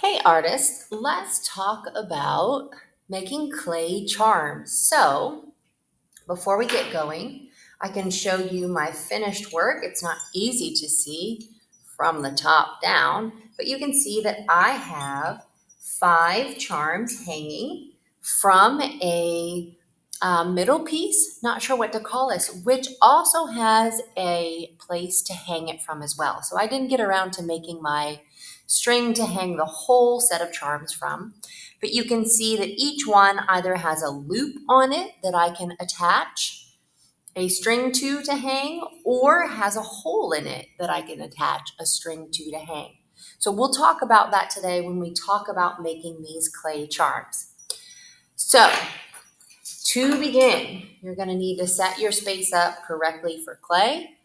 Hey artists, let's talk about making clay charms. So, before we get going, I can show you my finished work. It's not easy to see from the top down, but you can see that I have 5 charms hanging from a middle piece, not sure what to call this, which also has a place to hang it from as well. So I didn't get around to making my string to hang the whole set of charms from, but you can see that each one either has a loop on it that I can attach a string to hang, or has a hole in it that I can attach a string to hang. So we'll talk about that today when we talk about making these clay charms. So to begin, you're going to need to set your space up correctly for clay,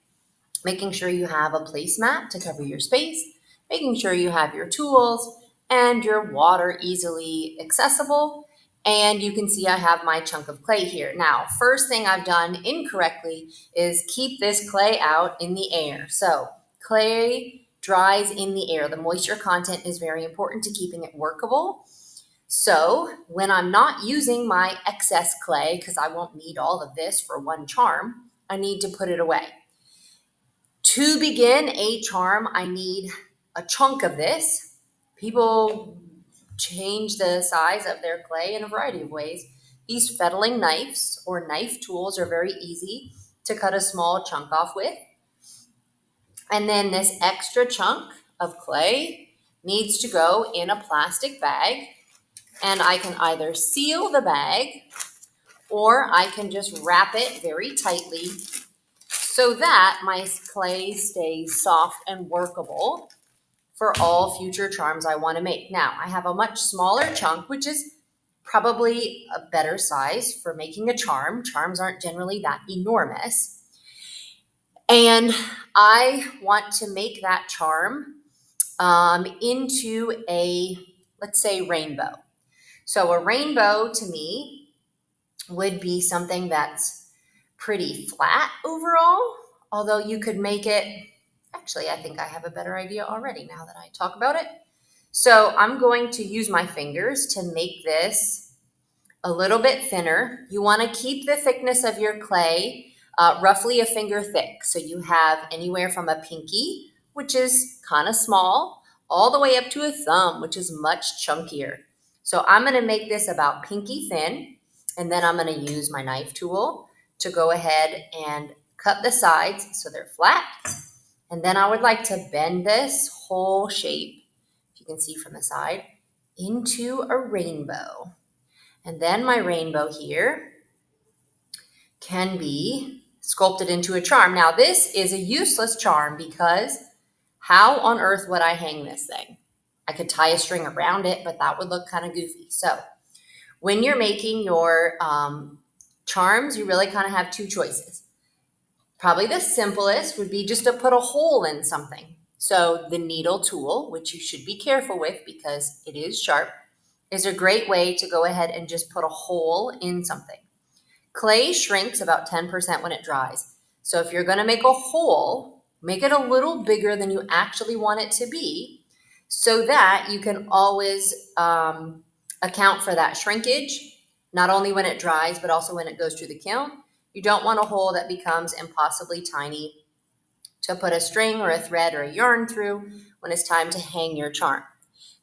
making sure you have a placemat to cover your space, making sure you have your tools and your water easily accessible. And you can see I have my chunk of clay here. Now, first thing I've done incorrectly is keep this clay out in the air. So clay dries in the air. The moisture content is very important to keeping it workable. So when I'm not using my excess clay, because I won't need all of this for one charm, I need to put it away. To begin a charm, I need a chunk of this. People change the size of their clay in a variety of ways. These fettling knives or knife tools are very easy to cut a small chunk off with. And then this extra chunk of clay needs to go in a plastic bag. And I can either seal the bag or I can just wrap it very tightly so that my clay stays soft and workable for all future charms I want to make. Now, I have a much smaller chunk, which is probably a better size for making a charm. Charms aren't generally that enormous. And I want to make that charm into a, let's say, rainbow. So a rainbow to me would be something that's pretty flat overall, although you could make it, actually, I think I have a better idea already now that I talk about it. So I'm going to use my fingers to make this a little bit thinner. You want to keep the thickness of your clay roughly a finger thick. So you have anywhere from a pinky, which is kind of small, all the way up to a thumb, which is much chunkier. So I'm going to make this about pinky thin, and then I'm going to use my knife tool to go ahead and cut the sides so they're flat. And then I would like to bend this whole shape, if you can see from the side, into a rainbow. And then my rainbow here can be sculpted into a charm. Now, this is a useless charm because how on earth would I hang this thing? I could tie a string around it, but that would look kind of goofy. So when you're making your charms, you really kind of have two choices. Probably the simplest would be just to put a hole in something. So the needle tool, which you should be careful with because it is sharp, is a great way to go ahead and just put a hole in something. Clay shrinks about 10% when it dries. So if you're going to make a hole, make it a little bigger than you actually want it to be so that you can always account for that shrinkage, not only when it dries, but also when it goes through the kiln. You don't want a hole that becomes impossibly tiny to put a string or a thread or a yarn through when it's time to hang your charm.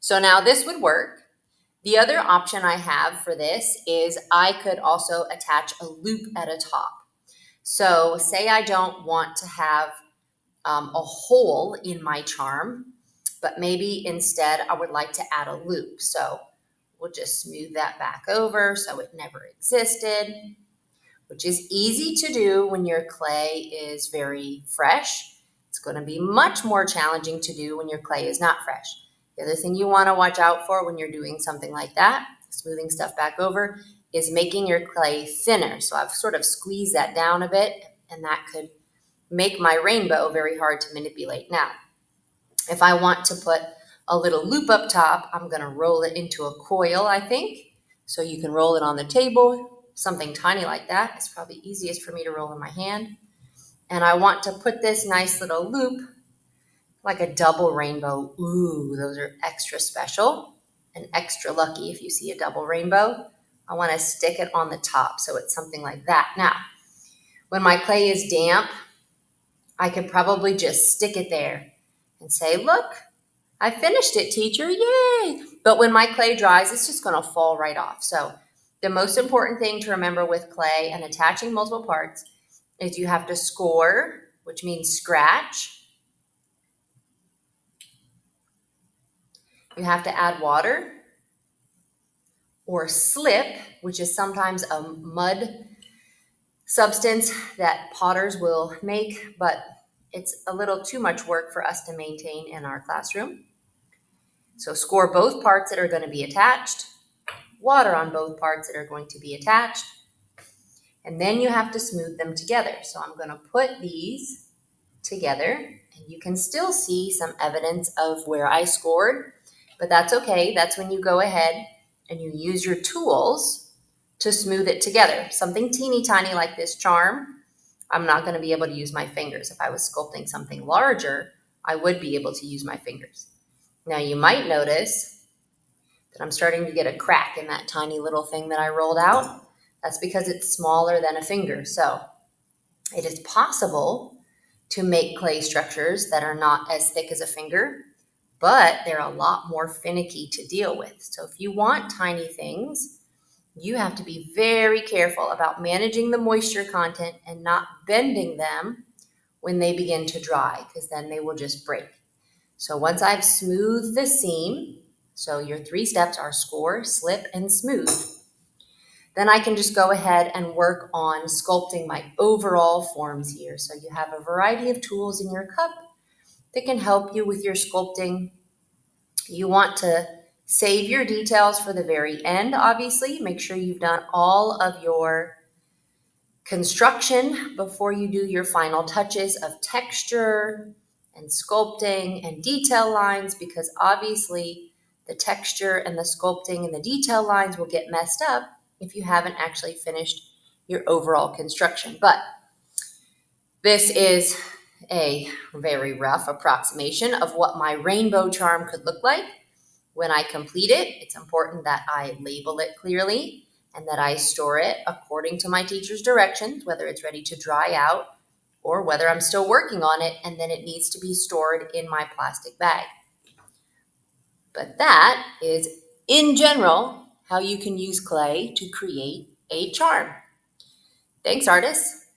So now this would work. The other option I have for this is I could also attach a loop at a top. So say I don't want to have a hole in my charm, but maybe instead I would like to add a loop. So we'll just smooth that back over so it never existed, which is easy to do when your clay is very fresh. It's going to be much more challenging to do when your clay is not fresh. The other thing you want to watch out for when you're doing something like that, smoothing stuff back over, is making your clay thinner. So I've sort of squeezed that down a bit, and that could make my rainbow very hard to manipulate. Now, if I want to put a little loop up top, I'm going to roll it into a coil, I think. So you can roll it on the table, something tiny like that. It's probably easiest for me to roll in my hand. And I want to put this nice little loop like a double rainbow. Ooh, those are extra special and extra lucky if you see a double rainbow. I want to stick it on the top, so it's something like that. Now, when my clay is damp, I could probably just stick it there and say, look, I finished it, teacher, yay! But when my clay dries, it's just gonna fall right off. So the most important thing to remember with clay and attaching multiple parts is you have to score, which means scratch. You have to add water, or slip, which is sometimes a mud substance that potters will make, but it's a little too much work for us to maintain in our classroom. So score both parts that are going to be attached, water on both parts that are going to be attached, and then you have to smooth them together. So I'm going to put these together, and you can still see some evidence of where I scored, but that's okay. That's when you go ahead and you use your tools to smooth it together. Something teeny tiny like this charm, I'm not going to be able to use my fingers. If I was sculpting something larger, I would be able to use my fingers. Now you might notice that I'm starting to get a crack in that tiny little thing that I rolled out. That's because it's smaller than a finger. So it is possible to make clay structures that are not as thick as a finger, but they're a lot more finicky to deal with. So if you want tiny things, you have to be very careful about managing the moisture content and not bending them when they begin to dry, because then they will just break. So once I've smoothed the seam, so your 3 steps are score, slip, and smooth, then I can just go ahead and work on sculpting my overall forms here. So you have a variety of tools in your cup that can help you with your sculpting. You want to save your details for the very end, obviously. Make sure you've done all of your construction before you do your final touches of texture and sculpting and detail lines, because obviously the texture and the sculpting and the detail lines will get messed up if you haven't actually finished your overall construction. But this is a very rough approximation of what my rainbow charm could look like. When I complete it, it's important that I label it clearly and that I store it according to my teacher's directions, whether it's ready to dry out or whether I'm still working on it, and then it needs to be stored in my plastic bag. But that is, in general, how you can use clay to create a charm. Thanks, artists.